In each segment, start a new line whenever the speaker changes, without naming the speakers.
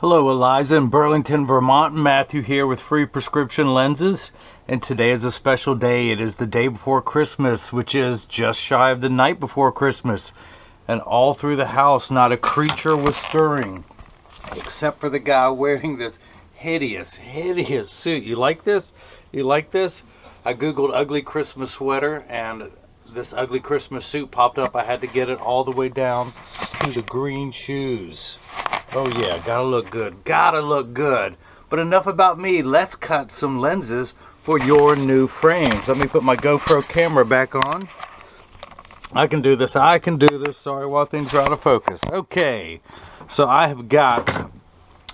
Hello, Eliza in Burlington, Vermont. Matthew here with Free Prescription Lenses. And today is a special day. It is the day before Christmas, which is just shy of the night before Christmas. And all through the house, not a creature was stirring, except for the guy wearing this hideous suit. You like this? You like this? I googled ugly Christmas sweater, and this ugly Christmas suit popped up. I had to get it all the way down to the green shoes. Oh yeah, gotta look good. Gotta look good. But enough about me. Let's cut some lenses for your new frames. Let me put my GoPro camera back on. I can do this. I can do this. Sorry while things are out of focus. Okay, so I have got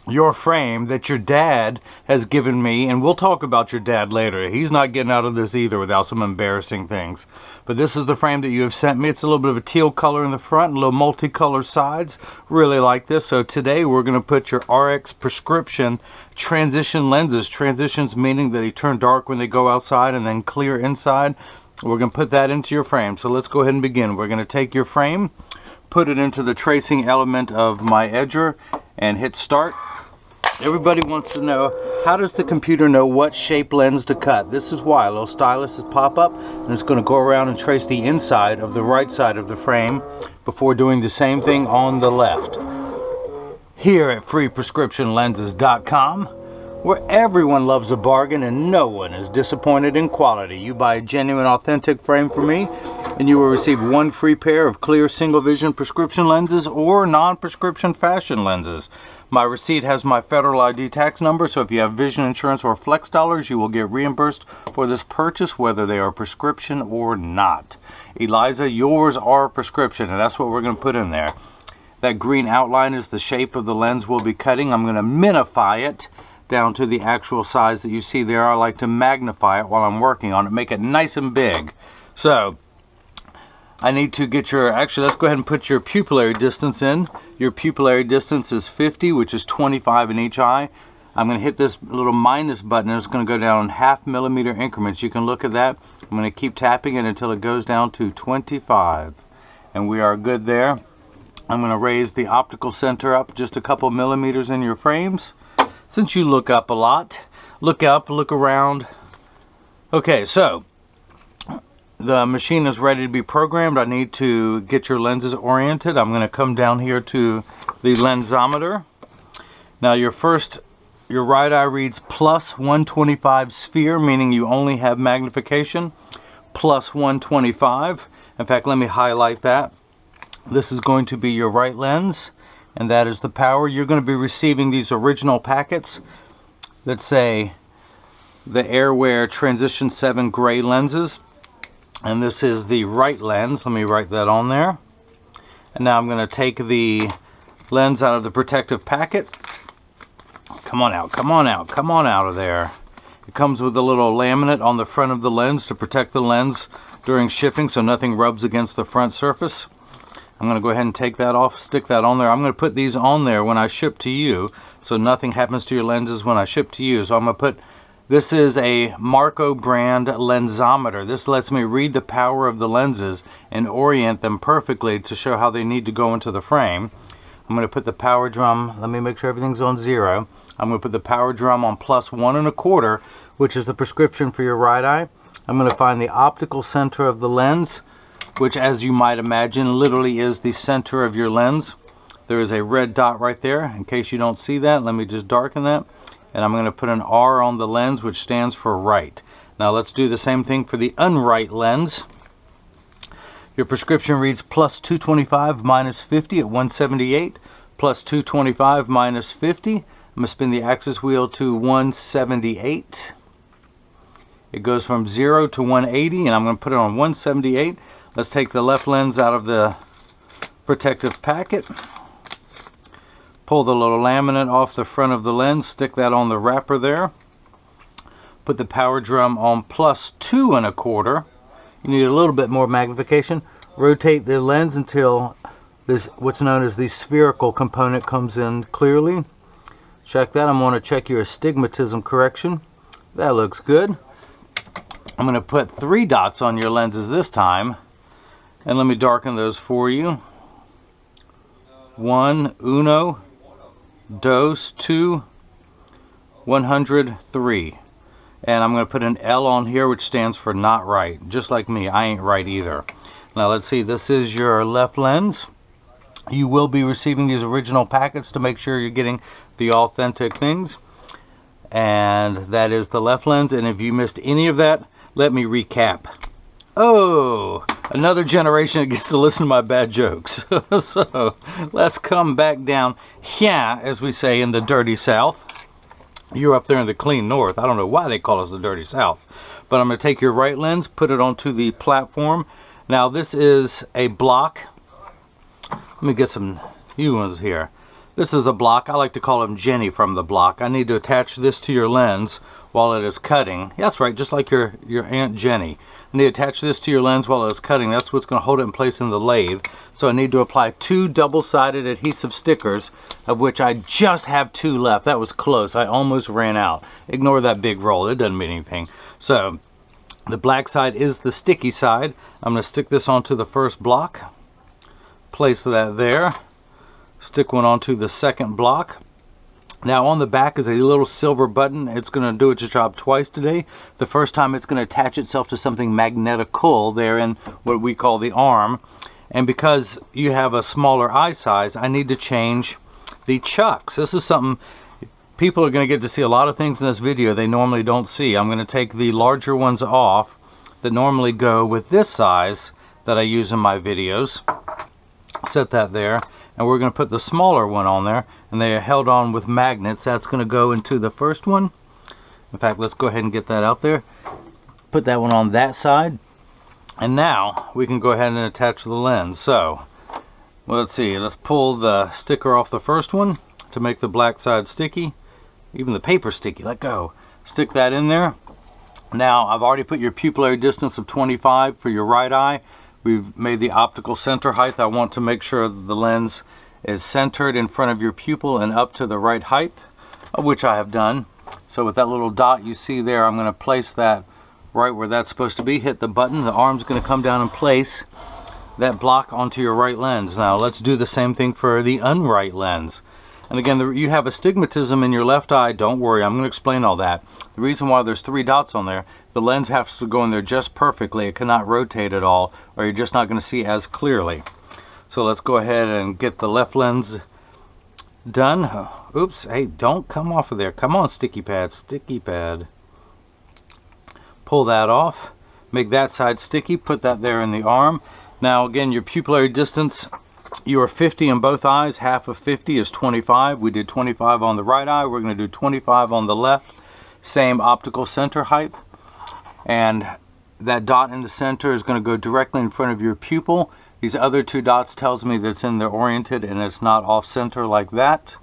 your frame that your dad has given me, and we'll talk about your dad later. He's not getting out of this either without some embarrassing things. But this is the frame that you have sent me. It's a little bit of a teal color in the front and a little multicolored sides. Really like this. So today we're going to put your RX prescription transition lenses. Transitions meaning that they turn dark when they go outside and then clear inside. We're going to put that into your frame. So let's go ahead and begin. We're going to take your frame, put it into the tracing element of my edger, and hit start. Everybody wants to know, how does the computer know what shape lens to cut? This is why. A little stylus will pop up, and it's going to go around and trace the inside of the right side of the frame before doing the same thing on the left. Here at freeprescriptionlenses.com, where everyone loves a bargain and no one is disappointed in quality. You buy a genuine, authentic frame from me, and you will receive one free pair of clear single vision prescription lenses or non-prescription fashion lenses. My receipt has my federal ID tax number, so if you have vision insurance or flex dollars, you will get reimbursed for this purchase, whether they are prescription or not. Eliza, yours are prescription, and that's what we're going to put in there. That green outline is the shape of the lens we'll be cutting. I'm going to minify it down to the actual size that you see there. I like to magnify it while I'm working on it, make it nice and big. So I need to get your, actually let's go ahead and put your pupillary distance in. Your pupillary distance is 50, which is 25 in each eye. I'm going to hit this little minus button, and it's going to go down in 0.5 millimeter increments. You can look at that. I'm going to keep tapping it until it goes down to 25. And we are good there. I'm going to raise the optical center up just a couple millimeters in your frames. Since you look up a lot, look up, look around. Okay, so the machine is ready to be programmed. I need to get your lenses oriented. I'm going to come down here to the lensometer. Now your right eye reads plus 125 sphere, meaning you only have magnification, plus 125. In fact, let me highlight that. This is going to be your right lens, and that is the power. You're going to be receiving these original packets that say the Airwear Transition 7 gray lenses. And this is the right lens. Let me write that on there. And now I'm going to take the lens out of the protective packet. Come on out, come on out, come on out of there. It comes with a little laminate on the front of the lens to protect the lens during shipping so nothing rubs against the front surface. I'm going to go ahead and take that off, stick that on there. I'm going to put these on there when I ship to you so nothing happens to your lenses when I ship to you. So I'm going to put, this is a Marco brand lensometer. This lets me read the power of the lenses and orient them perfectly to show how they need to go into the frame. I'm going to put the power drum, let me make sure everything's on 0. I'm going to put the power drum on plus 1.25, which is the prescription for your right eye. I'm going to find the optical center of the lens, which, as you might imagine, literally is the center of your lens. There is a red dot right there. In case you don't see that, let me just darken that. And I'm going to put an R on the lens, which stands for right. Now let's do the same thing for the unright lens. Your prescription reads plus 225 minus 50 at 178, plus 225 minus 50. I'm going to spin the axis wheel to 178. It goes from 0 to 180, and I'm going to put it on 178. Let's take the left lens out of the protective packet. Pull the little laminate off the front of the lens, stick that on the wrapper there. Put the power drum on plus 2.25. You need a little bit more magnification. Rotate the lens until this, what's known as the spherical component, comes in clearly. Check that. I'm going to check your astigmatism correction. That looks good. I'm going to put 3 dots on your lenses this time. And let me darken those for you. 1, uno, dose 2, 103. And I'm going to put an L on here, which stands for not right. Just like me, I ain't right either. Now let's see, this is your left lens. You will be receiving these original packets to make sure you're getting the authentic things. And that is the left lens. And if you missed any of that, let me recap. Oh, another generation that gets to listen to my bad jokes. So let's come back down here, as we say in the dirty South. You're up there in the clean North. I don't know why they call us the dirty South. But I'm going to take your right lens, put it onto the platform. Now this is a block. Let me get some new ones here. This is a block. I like to call him Jenny from the block. I need to attach this to your lens while it is cutting. That's right, just like your Aunt Jenny. I need to attach this to your lens while it is cutting. That's what's going to hold it in place in the lathe. So I need to apply 2 double-sided adhesive stickers, of which I just have 2 left. That was close. I almost ran out. Ignore that big roll. It doesn't mean anything. So the black side is the sticky side. I'm going to stick this onto the first block. Place that there. Stick one onto the second block. Now on the back is a little silver button. It's going to do its job twice today. The first time it's going to attach itself to something magnetical there in what we call the arm. And because you have a smaller eye size, I need to change the chucks. This is something people are going to get to see a lot of things in this video they normally don't see. I'm going to take the larger ones off that normally go with this size that I use in my videos. Set that there. And we're going to put the smaller one on there, and they are held on with magnets. That's going to go into the first one. In fact, let's go ahead and get that out there. Put that one on that side. And now we can go ahead and attach the lens. So, well, let's see. Let's pull the sticker off the first one to make the black side sticky. Even the paper sticky. Let go. Stick that in there. Now, I've already put your pupillary distance of 25 for your right eye. We've made the optical center height. I want to make sure that the lens is centered in front of your pupil and up to the right height, which I have done. So with that little dot you see there, I'm going to place that right where that's supposed to be. Hit the button. The arm's going to come down and place that block onto your right lens. Now let's do the same thing for the unright lens. And again, you have astigmatism in your left eye. Don't worry, I'm going to explain all that. The reason why there's 3 dots on there, the lens has to go in there just perfectly. It cannot rotate at all, or you're just not going to see as clearly. So let's go ahead and get the left lens done. Oops, hey, don't come off of there. Come on, sticky pad, sticky pad. Pull that off. Make that side sticky. Put that there in the arm. Now, again, your pupillary distance, you are 50 in both eyes. Half of 50 is 25. We did 25 on the right eye. We're going to do 25 on the left. Same optical center height. And that dot in the center is going to go directly in front of your pupil. These other 2 dots tells me that it's in there oriented and it's not off center like that.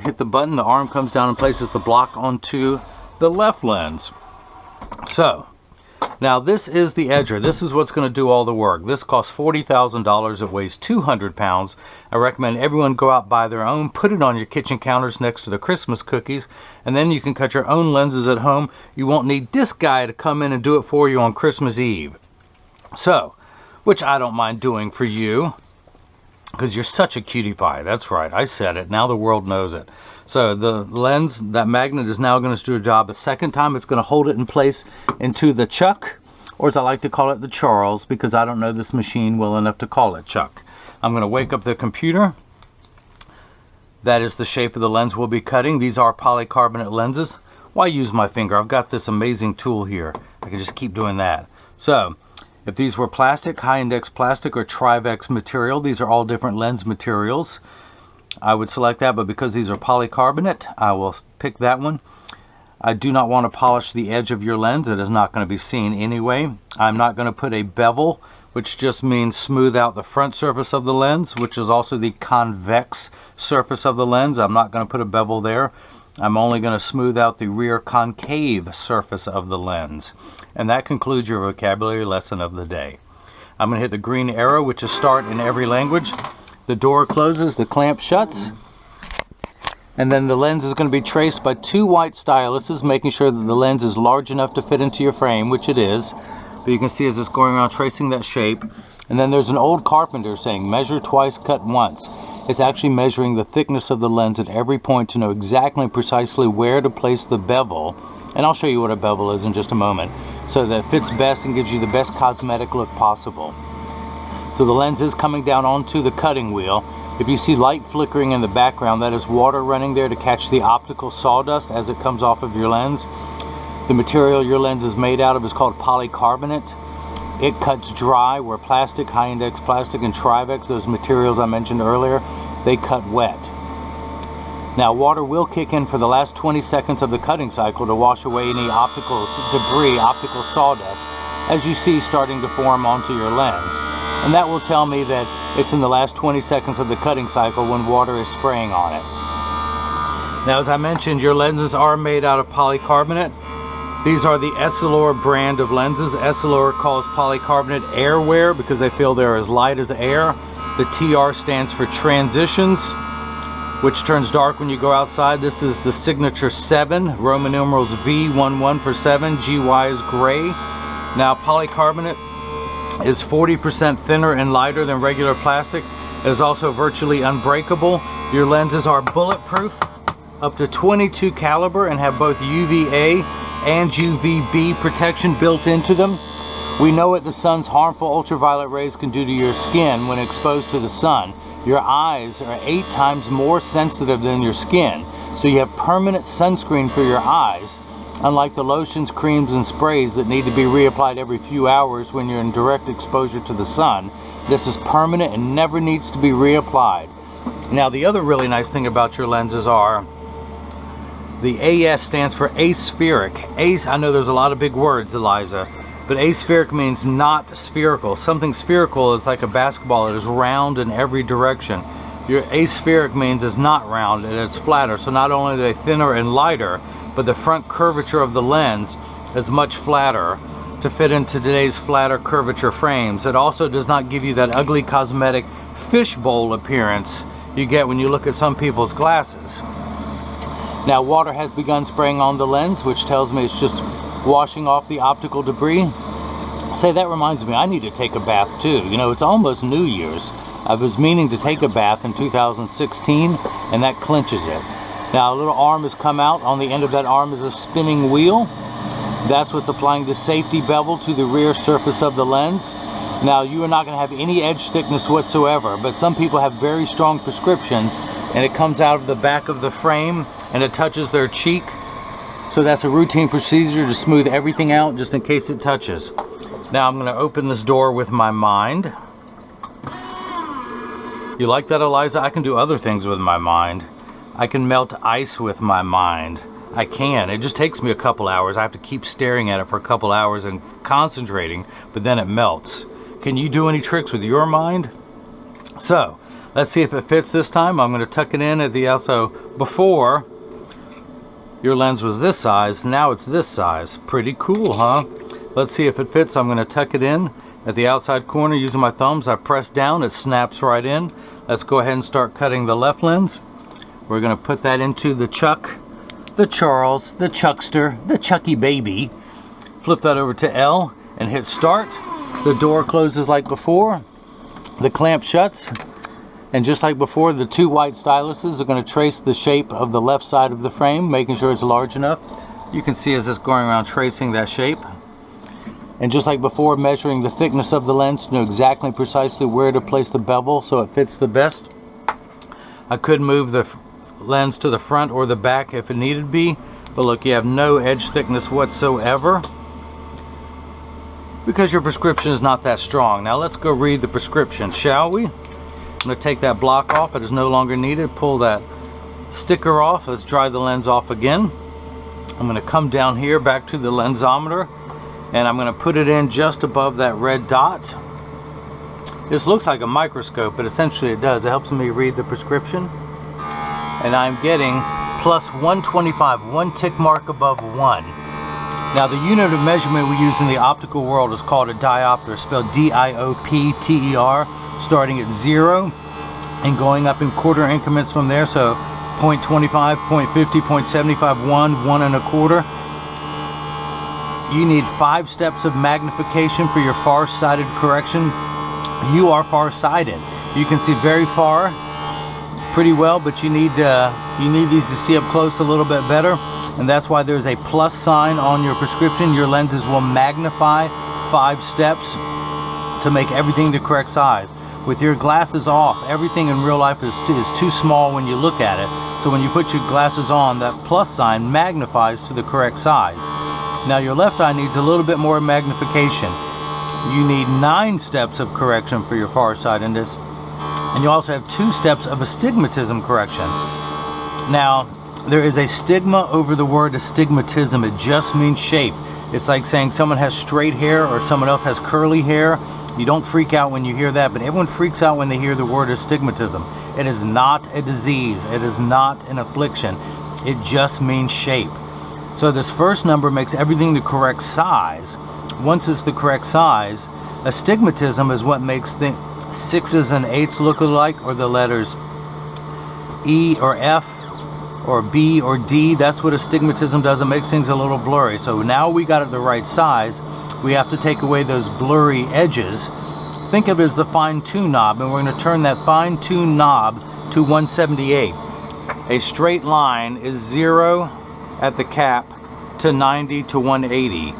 Hit the button. The arm comes down and places the block onto the left lens. So now this is the edger. This is what's going to do all the work. This costs $40,000. It weighs 200 pounds. I recommend everyone go out, buy their own, put it on your kitchen counters next to the Christmas cookies, and then you can cut your own lenses at home. You won't need this guy to come in and do it for you on Christmas Eve. So, which I don't mind doing for you, because you're such a cutie pie. That's right, I said it. Now the world knows it. So the lens, that magnet is now going to do a job. A second time, it's going to hold it in place into the chuck, or as I like to call it, the Charles, because I don't know this machine well enough to call it chuck. I'm going to wake up the computer. That is the shape of the lens we'll be cutting. These are polycarbonate lenses. Why use my finger? I've got this amazing tool here. I can just keep doing that. So if these were plastic, high index plastic or Trivex material, these are all different lens materials. I would select that, but because these are polycarbonate, I will pick that one. I do not want to polish the edge of your lens. It is not going to be seen anyway. I'm not going to put a bevel, which just means smooth out the front surface of the lens, which is also the convex surface of the lens. I'm not going to put a bevel there. I'm only going to smooth out the rear concave surface of the lens. And that concludes your vocabulary lesson of the day. I'm going to hit the green arrow, which is start in every language. The door closes, the clamp shuts, and then the lens is going to be traced by 2 white styluses, making sure that the lens is large enough to fit into your frame, which it is. But you can see as it's going around tracing that shape. And then there's an old carpenter saying, measure twice, cut once. It's actually measuring the thickness of the lens at every point to know exactly and precisely where to place the bevel. And I'll show you what a bevel is in just a moment, so that it fits best and gives you the best cosmetic look possible. So the lens is coming down onto the cutting wheel. If you see light flickering in the background, that is water running there to catch the optical sawdust as it comes off of your lens. The material your lens is made out of is called polycarbonate. It cuts dry, where plastic, high index plastic, and Trivex, those materials I mentioned earlier, they cut wet. Now water will kick in for the last 20 seconds of the cutting cycle to wash away any optical debris, optical sawdust, as you see starting to form onto your lens. And that will tell me that it's in the last 20 seconds of the cutting cycle when water is spraying on it. Now, as I mentioned, your lenses are made out of polycarbonate. These are the Essilor brand of lenses. Essilor calls polycarbonate airwear because they feel they're as light as air. The TR stands for transitions, which turns dark when you go outside. This is the signature 7, Roman numerals V11 for 7, GY is gray. Now polycarbonate is 40% thinner and lighter than regular plastic. It is also virtually unbreakable. Your lenses are bulletproof, up to 22 caliber, and have both UVA and UVB protection built into them. We know what the sun's harmful ultraviolet rays can do to your skin when exposed to the sun. Your eyes are 8 times more sensitive than your skin, so you have permanent sunscreen for your eyes, unlike the lotions, creams, and sprays that need to be reapplied every few hours when you're in direct exposure to the sun. This is permanent and never needs to be reapplied. Now, the other really nice thing about your lenses are the AS stands for aspheric. I know there's a lot of big words, Eliza, but aspheric means not spherical. Something spherical is like a basketball. It is round in every direction. Your aspheric means it's not round and it's flatter. So not only are they thinner and lighter, but the front curvature of the lens is much flatter to fit into today's flatter curvature frames. It also does not give you that ugly cosmetic fishbowl appearance you get when you look at some people's glasses. Now water has begun spraying on the lens, which tells me it's just washing off the optical debris. Say, that reminds me, I need to take a bath too. You know, it's almost New Year's. I was meaning to take a bath in 2016, and that clinches it. Now a little arm has come out. On the end of that arm is a spinning wheel. That's what's applying the safety bevel to the rear surface of the lens. Now you are not going to have any edge thickness whatsoever, but some people have very strong prescriptions, and it comes out of the back of the frame and it touches their cheek. So that's a routine procedure to smooth everything out just in case it touches. Now I'm going to open this door with my mind. You like that, Eliza? I can do other things with my mind. I can melt ice with my mind. I can. It just takes me a couple hours. I have to keep staring at it for a couple hours and concentrating, but then it melts. Can you do any tricks with your mind? So let's see if it fits this time. I'm going to tuck it in at the outside. Before, your lens was this size, now it's this size. Pretty cool, huh? Let's see if it fits. I'm going to tuck it in at the outside corner using my thumbs. I press down, it snaps right in. Let's go ahead and start cutting the left lens. We're going to put that into the Chuck, the Charles, the Chuckster, the Chucky baby. Flip that over to L and hit start. The door closes like before. The clamp shuts. And just like before, the 2 white styluses are going to trace the shape of the left side of the frame, making sure it's large enough. You can see as it's going around tracing that shape. And just like before, measuring the thickness of the lens to know exactly precisely where to place the bevel so it fits the best. I could move the lens to the front or the back if it needed be, but look, you have no edge thickness whatsoever because your prescription is not that strong. Now let's go read the prescription, shall we? I'm going to take that block off. It is no longer needed. Pull that sticker off. Let's dry the lens off again. I'm going to come down here back to the lensometer, and I'm going to put it in just above that red dot. This looks like a microscope, but essentially it does. It helps me read the prescription. And I'm getting plus 125, 1 tick mark above 1. Now the unit of measurement we use in the optical world is called a diopter, spelled D-I-O-P-T-E-R, starting at 0 and going up in quarter increments from there. So 0.25, 0.50, 0.75, 1, 1 1/4. You need 5 steps of magnification for your far-sighted correction. You are far-sighted. You can see very far pretty well, but you need these to see up close a little bit better, and that's why there's a plus sign on your prescription. Your lenses will magnify 5 steps to make everything the correct size. With your glasses off, everything in real life is too small when you look at it. So when you put your glasses on, that plus sign magnifies to the correct size. Now your left eye needs a little bit more magnification. You need 9 steps of correction for your farsightedness, and you also have 2 steps of astigmatism correction. Now, there is a stigma over the word astigmatism. It just means shape. It's like saying someone has straight hair or someone else has curly hair. You don't freak out when you hear that, but everyone freaks out when they hear the word astigmatism. It is not a disease. It is not an affliction. It just means shape. So this first number makes everything the correct size. Once it's the correct size, astigmatism is what makes the 6s and 8s look alike, or the letters E or F or B or D. That's what astigmatism does. It makes things a little blurry. So now we got it the right size. We have to take away those blurry edges. Think of it as the fine-tune knob, and we're going to turn that fine-tune knob to 178. A straight line is 0 at the cap to 90 to 180.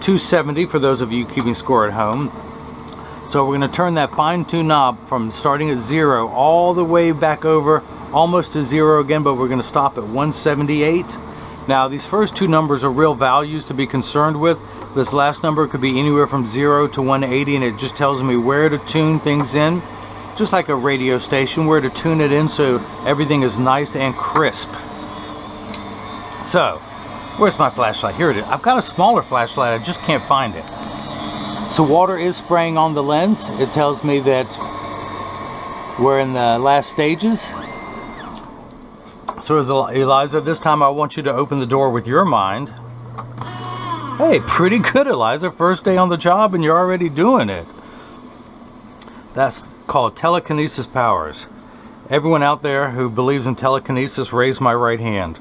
270 for those of you keeping score at home. So we're going to turn that fine-tune knob from starting at 0 all the way back over almost to 0 again, but we're going to stop at 178. Now these first 2 numbers are real values to be concerned with. This last number could be anywhere from 0 to 180, and it just tells me where to tune things in, just like a radio station, where to tune it in so everything is nice and crisp. So where's my flashlight? Here it is. I've got a smaller flashlight, I just can't find it. So water is spraying on the lens. It tells me that we're in the last stages. So as Eliza, this time I want you to open the door with your mind. Hey, pretty good, Eliza. First day on the job and you're already doing it. That's called telekinesis powers. Everyone out there who believes in telekinesis, raise my right hand.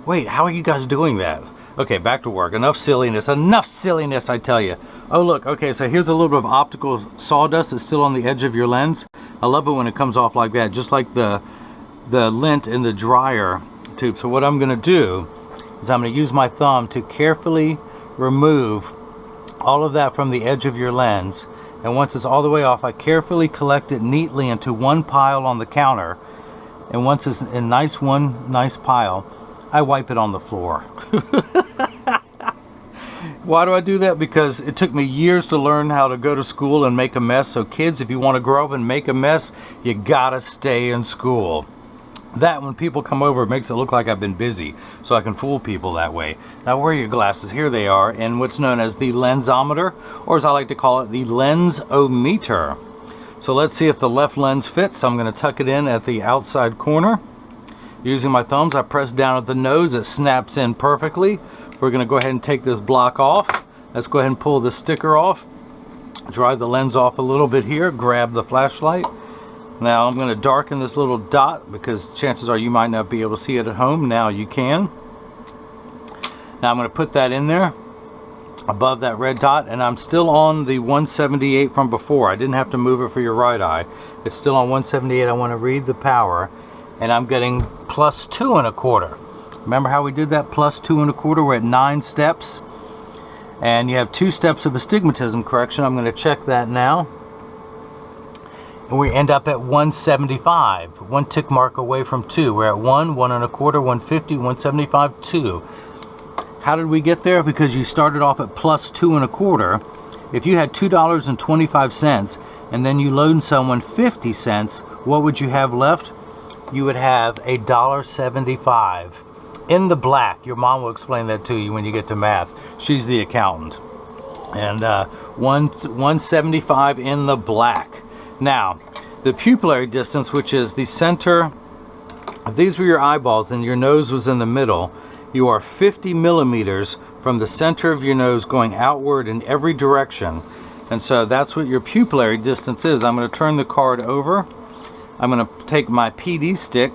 Wait, how are you guys doing that? Okay, back to work. Enough silliness, I tell you. Oh look, okay, so here's a little bit of optical sawdust that's still on the edge of your lens. I love it when it comes off like that, just like the lint in the dryer tube. So what I'm going to do is I'm going to use my thumb to carefully remove all of that from the edge of your lens. And once it's all the way off, I carefully collect it neatly into one pile on the counter. And once it's in one nice pile, I wipe it on the floor. Why do I do that? Because it took me years to learn how to go to school and make a mess. So kids, if you want to grow up and make a mess, you gotta stay in school. That, when people come over, it makes it look like I've been busy, so I can fool people that way. Now, where are your glasses? Here they are, in what's known as the lensometer, or as I like to call it, the lensometer. So let's see if the left lens fits. I'm going to tuck it in at the outside corner. Using my thumbs, I press down at the nose. It snaps in perfectly. We're going to go ahead and take this block off. Let's go ahead and pull the sticker off. Dry the lens off a little bit here. Grab the flashlight. Now I'm going to darken this little dot because chances are you might not be able to see it at home. Now you can. Now I'm going to put that in there above that red dot, and I'm still on the 178 from before. I didn't have to move it for your right eye. It's still on 178. I want to read the power, and I'm getting plus 2 1/4. Remember how we did that? Plus 2 1/4. We're at 9 steps, and you have 2 steps of astigmatism correction. I'm going to check that now. And we end up at 175, 1 tick mark away from 2. We're at 1, 1 1/4, 150, 175, 2. How did we get there? Because you started off at plus 2 1/4. If you had $2.25 and then you loaned someone 50 cents, what would you have left? You would have $1.75 in the black. Your mom will explain that to you when you get to math. She's the accountant. And 175 in the black. Now, the pupillary distance, which is the center, if these were your eyeballs and your nose was in the middle, you are 50 millimeters from the center of your nose going outward in every direction. And so that's what your pupillary distance is. I'm going to turn the card over. I'm going to take my PD stick,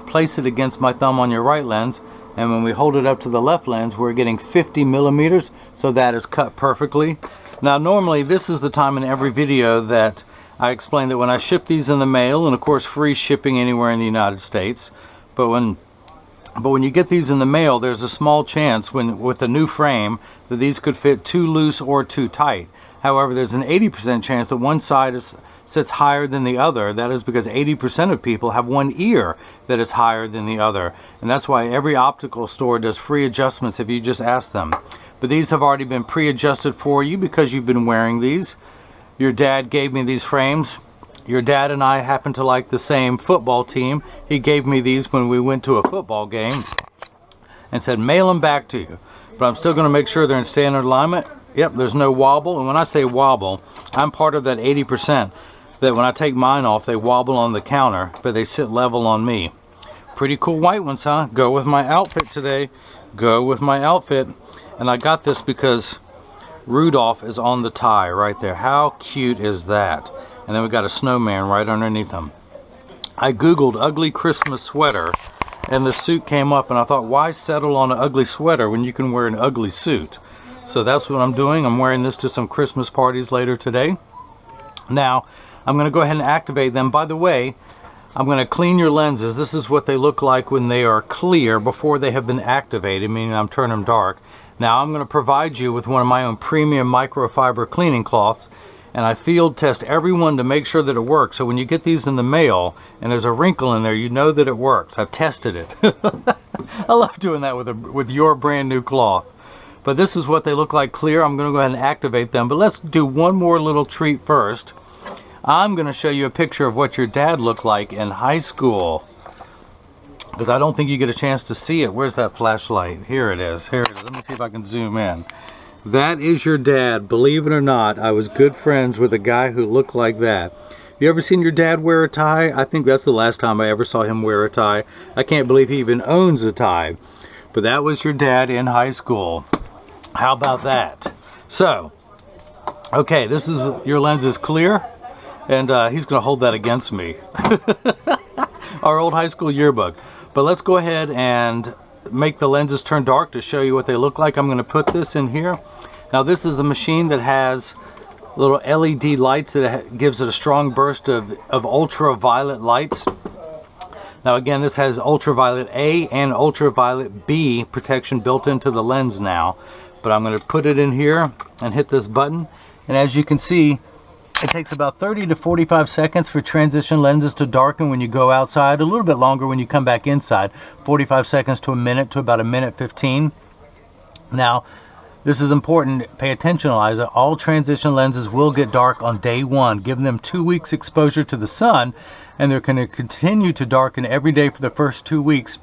place it against my thumb on your right lens, and when we hold it up to the left lens, we're getting 50 millimeters, so that is cut perfectly. Now normally this is the time in every video that I explained that when I ship these in the mail, and of course free shipping anywhere in the United States, but when you get these in the mail, there's a small chance with the new frame that these could fit too loose or too tight. However, there's an 80% chance that one side sits higher than the other. That is because 80% of people have one ear that is higher than the other. And that's why every optical store does free adjustments if you just ask them. But these have already been pre-adjusted for you because you've been wearing these. Your dad gave me these frames. Your dad and I happen to like the same football team. He gave me these when we went to a football game and said, mail them back to you. But I'm still going to make sure they're in standard alignment. Yep, there's no wobble. And when I say wobble, I'm part of that 80% that when I take mine off, they wobble on the counter, but they sit level on me. Pretty cool white ones, huh? Go with my outfit today. Go with my outfit. And I got this because Rudolph is on the tie right there. How cute is that? And then we got a snowman right underneath them. I googled ugly Christmas sweater and the suit came up, and I thought, why settle on an ugly sweater when you can wear an ugly suit? So that's what I'm doing. I'm wearing this to some Christmas parties later today. Now I'm going to go ahead and activate them. By the way, I'm going to clean your lenses. This is what they look like when they are clear before they have been activated, meaning I'm turning them dark. Now I'm going to provide you with one of my own premium microfiber cleaning cloths, and I field test every one to make sure that it works. So when you get these in the mail and there's a wrinkle in there, you know that it works. I've tested it. I love doing that with your brand new cloth. But this is what they look like clear. I'm going to go ahead and activate them. But let's do one more little treat first. I'm going to show you a picture of what your dad looked like in high school, because I don't think you get a chance to see it. Where's that flashlight? Here it is. Here it is. Let me see if I can zoom in. That is your dad. Believe it or not, I was good friends with a guy who looked like that. You ever seen your dad wear a tie? I think that's the last time I ever saw him wear a tie. I can't believe he even owns a tie. But that was your dad in high school. How about that? So, okay, this is, your lens is clear, and he's going to hold that against me. Our old high school yearbook. But let's go ahead and make the lenses turn dark to show you what they look like. I'm going to put this in here. Now this is a machine that has little LED lights that gives it a strong burst of ultraviolet lights. Now again, this has ultraviolet A and ultraviolet B protection built into the lens now. But I'm going to put it in here and hit this button, and as you can see, it takes about 30 to 45 seconds for transition lenses to darken when you go outside, a little bit longer when you come back inside, 45 seconds to a minute to about a minute 15. Now, this is important. Pay attention, Eliza. All transition lenses will get dark on day one. Give them 2 weeks exposure to the sun, and they're going to continue to darken every day for the first 2 weeks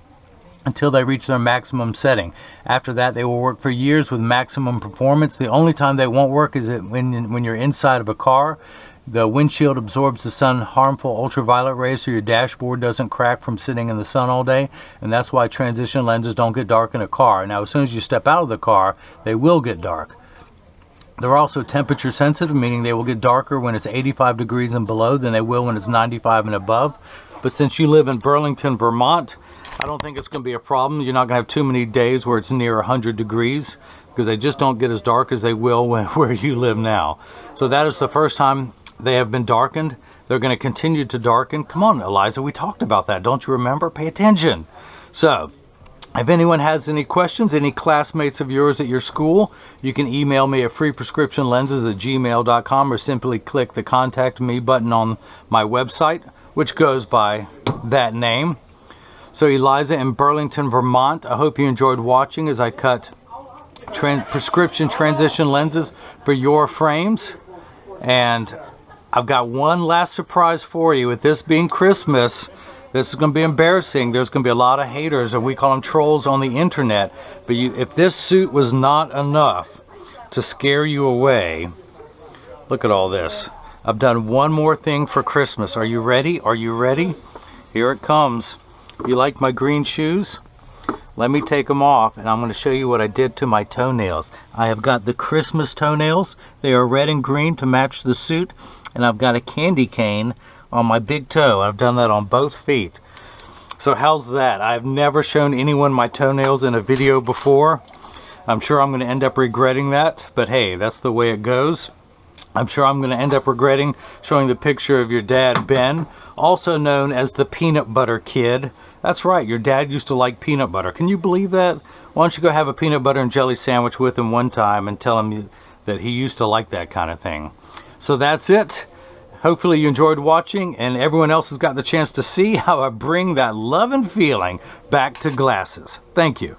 until they reach their maximum setting. After that, they will work for years with maximum performance. The only time they won't work is when you're inside of a car. The windshield absorbs the sun harmful ultraviolet rays, so your dashboard doesn't crack from sitting in the sun all day, and that's why transition lenses don't get dark in a car. Now as soon as you step out of the car, they will get dark. They're also temperature sensitive, meaning they will get darker when it's 85 degrees and below than they will when it's 95 and above. But since you live in Burlington, Vermont, I don't think it's going to be a problem. You're not going to have too many days where it's near 100 degrees, because they just don't get as dark as they will where you live now. So that is the first time they have been darkened. They're going to continue to darken. Come on, Eliza, we talked about that. Don't you remember? Pay attention. So, if anyone has any questions, any classmates of yours at your school, you can email me at freeprescriptionlenses@gmail.com or simply click the Contact Me button on my website, which goes by that name. So Eliza in Burlington, Vermont, I hope you enjoyed watching as I cut prescription transition lenses for your frames. And I've got one last surprise for you. With this being Christmas, this is going to be embarrassing. There's going to be a lot of haters, or we call them trolls, on the internet. But if this suit was not enough to scare you away, look at all this. I've done one more thing for Christmas. Are you ready? Are you ready? Here it comes. You like my green shoes? Let me take them off, and I'm going to show you what I did to my toenails. I have got the Christmas toenails. They are red and green to match the suit, and I've got a candy cane on my big toe. I've done that on both feet. So how's that? I've never shown anyone my toenails in a video before. I'm sure I'm going to end up regretting that, but hey, that's the way it goes. I'm sure I'm going to end up regretting showing the picture of your dad, Ben, also known as the Peanut Butter Kid. That's right, your dad used to like peanut butter. Can you believe that? Why don't you go have a peanut butter and jelly sandwich with him one time and tell him that he used to like that kind of thing. So that's it. Hopefully you enjoyed watching, and everyone else has got the chance to see how I bring that love and feeling back to glasses. Thank you.